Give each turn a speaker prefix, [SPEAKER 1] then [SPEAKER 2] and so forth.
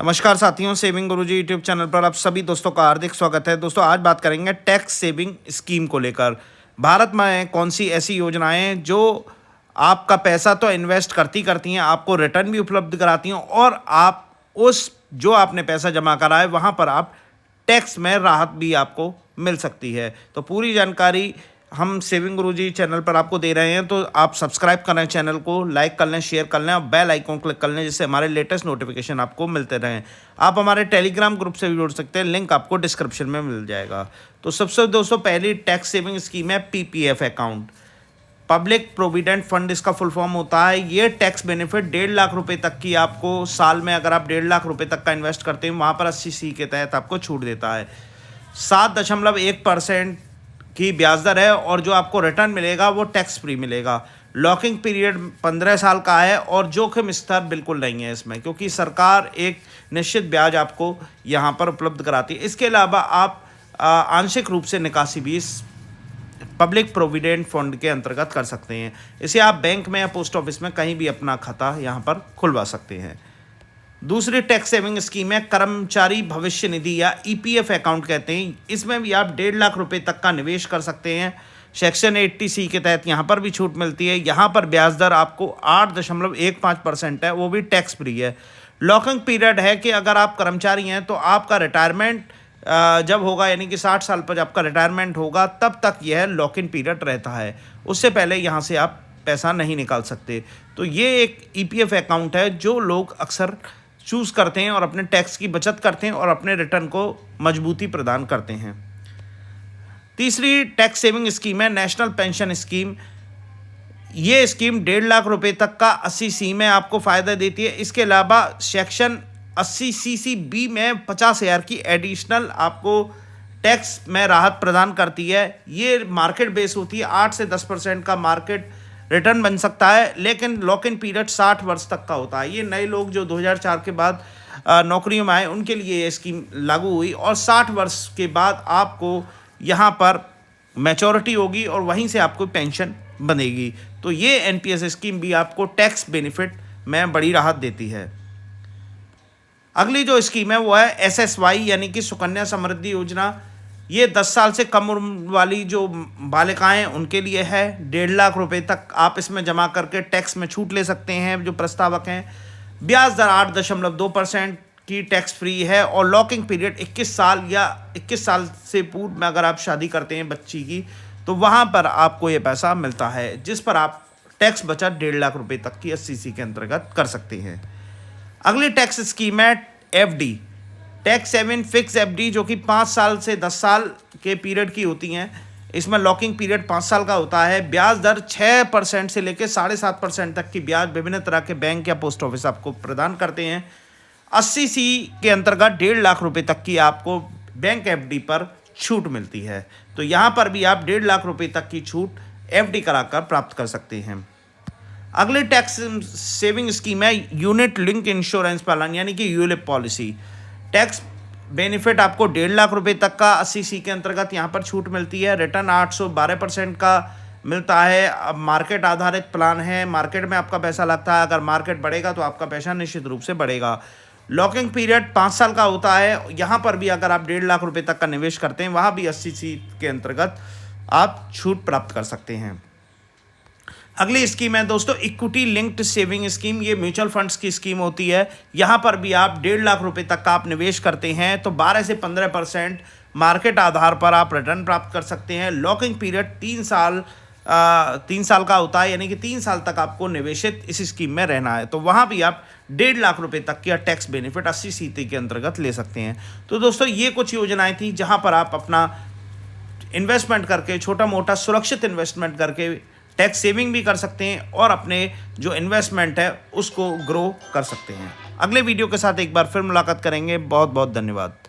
[SPEAKER 1] नमस्कार साथियों, सेविंग गुरुजी YouTube channel पर आप सभी दोस्तों का हार्दिक स्वागत है। दोस्तों आज बात करेंगे टैक्स सेविंग स्कीम को लेकर। भारत में कौन सी ऐसी योजनाएं जो आपका पैसा तो इन्वेस्ट करती हैं, आपको रिटर्न भी उपलब्ध कराती हैं और आप उस जो आपने पैसा जमा करा है वहाँ पर आप टैक्स में राहत भी आपको मिल सकती है। तो पूरी जानकारी हम सेविंग गुरुजी चैनल पर आपको दे रहे हैं, तो आप सब्सक्राइब कर लें, चैनल को लाइक कर लें, शेयर कर लें और बेल आइकॉन क्लिक कर लें, जिससे हमारे लेटेस्ट नोटिफिकेशन आपको मिलते रहें। आप हमारे टेलीग्राम ग्रुप से भी जुड़ सकते हैं, लिंक आपको डिस्क्रिप्शन में मिल जाएगा। तो सबसे दोस्तों पहली टैक्स सेविंग स्कीम है PPF account, public provident fund इसका फुल फॉर्म होता है। ये टैक्स बेनिफिट 1.5 लाख रुपए तक की आपको साल में, अगर आप 1.5 लाख रुपए तक का इन्वेस्ट करते हैं, वहाँ पर 80C के तहत आपको छूट देता है। 7.1% की ब्याज दर है और जो आपको रिटर्न मिलेगा वो टैक्स फ्री मिलेगा। लॉकिंग पीरियड 15 साल का है और जोखिम स्तर बिल्कुल नहीं है इसमें, क्योंकि सरकार एक निश्चित ब्याज आपको यहाँ पर उपलब्ध कराती है। इसके अलावा आप आंशिक रूप से निकासी भी इस पब्लिक प्रोविडेंट फंड के अंतर्गत कर सकते हैं। इसे आप बैंक में या पोस्ट ऑफिस में कहीं भी अपना खाता यहाँ पर खुलवा सकते हैं। दूसरी टैक्स सेविंग स्कीम है कर्मचारी भविष्य निधि या ईपीएफ अकाउंट कहते हैं। इसमें भी आप 1.5 लाख रुपए तक का निवेश कर सकते हैं। सेक्शन 80C के तहत यहाँ पर भी छूट मिलती है। यहाँ पर ब्याज दर आपको 8.15% है, वो भी टैक्स फ्री है। लॉकिंग पीरियड है कि अगर आप कर्मचारी हैं तो आपका रिटायरमेंट जब होगा, यानी कि 60 साल पर जब आपका रिटायरमेंट होगा, तब तक यह लॉक इन पीरियड रहता है। उससे पहले यहाँ से आप पैसा नहीं निकाल सकते। तो ये एक ईपीएफ अकाउंट है जो लोग अक्सर चूज़ करते हैं और अपने टैक्स की बचत करते हैं और अपने रिटर्न को मजबूती प्रदान करते हैं। तीसरी टैक्स सेविंग स्कीम है नेशनल पेंशन स्कीम। ये स्कीम 1.5 लाख रुपए तक का 80C में आपको फ़ायदा देती है। इसके अलावा सेक्शन 80CC(b) में 50,000 की एडिशनल आपको टैक्स में राहत प्रदान करती है। ये मार्केट बेस होती है, 8 से 10% का मार्केट रिटर्न बन सकता है, लेकिन लॉक इन पीरियड 60 वर्ष तक का होता है। ये नए लोग जो 2004 के बाद नौकरियों में आए उनके लिए ये स्कीम लागू हुई और 60 वर्ष के बाद आपको यहाँ पर मैच्योरिटी होगी और वहीं से आपको पेंशन बनेगी। तो ये एनपीएस स्कीम भी आपको टैक्स बेनिफिट में बड़ी राहत देती है। अगली जो स्कीम है वो है एसएसवाई यानी कि सुकन्या समृद्धि योजना। ये 10 साल से कम उम्र वाली जो बालिकाएं उनके लिए है। 1.5 लाख रुपए तक आप इसमें जमा करके टैक्स में छूट ले सकते हैं जो प्रस्तावक हैं। ब्याज दर 8.2% की टैक्स फ्री है और लॉकिंग पीरियड 21 साल या 21 साल से पूर्व में अगर आप शादी करते हैं बच्ची की, तो वहाँ पर आपको ये पैसा मिलता है, जिस पर आप टैक्स बचत 1.5 लाख रुपये तक की 80C के अंतर्गत कर सकते हैं। अगली टैक्स स्कीम है FD, tax saving fix FD, जो कि 5 साल से 10 साल के पीरियड की होती हैं। इसमें लॉकिंग पीरियड 5 साल का होता है। ब्याज दर 6% से लेकर 7.5% तक की ब्याज विभिन्न तरह के बैंक या पोस्ट ऑफिस आपको प्रदान करते हैं। 80C के अंतर्गत 1.5 लाख रुपए तक की आपको बैंक एफडी पर छूट मिलती है। तो यहाँ पर भी आप 1.5 लाख रुपए तक की छूट एफडी कराकर प्राप्त कर सकते हैं। अगली टैक्स सेविंग स्कीम है यूनिट लिंक इंश्योरेंस प्लान यानी कि यूलिप पॉलिसी। टैक्स बेनिफिट आपको 1.5 लाख रुपए तक का 80C के अंतर्गत यहाँ पर छूट मिलती है। रिटर्न 812% का मिलता है। अब मार्केट आधारित प्लान है, मार्केट में आपका पैसा लगता है। अगर मार्केट बढ़ेगा तो आपका पैसा निश्चित रूप से बढ़ेगा। लॉकिंग पीरियड 5 साल का होता है। यहाँ पर भी अगर आप 1.5 लाख रुपए तक का निवेश करते हैं, वहाँ भी 80C के अंतर्गत आप छूट प्राप्त कर सकते हैं। अगली स्कीम है दोस्तों इक्विटी लिंक्ड सेविंग स्कीम। ये म्यूचुअल फंड्स की स्कीम होती है। यहाँ पर भी आप 1.5 लाख रुपए तक का आप निवेश करते हैं तो 12 से 15% मार्केट आधार पर आप रिटर्न प्राप्त कर सकते हैं। लॉकिंग पीरियड 3 साल का होता है, यानी कि 3 साल तक आपको निवेशित इस स्कीम में रहना है। तो वहाँ भी आप 1.5 लाख रुपए तक का टैक्स बेनिफिट 80C के अंतर्गत ले सकते हैं। तो दोस्तों ये कुछ योजनाएं थी जहाँ पर आप अपना इन्वेस्टमेंट करके, छोटा मोटा सुरक्षित इन्वेस्टमेंट करके टैक्स सेविंग भी कर सकते हैं और अपने जो इन्वेस्टमेंट है उसको ग्रो कर सकते हैं। अगले वीडियो के साथ एक बार फिर मुलाकात करेंगे। बहुत बहुत धन्यवाद।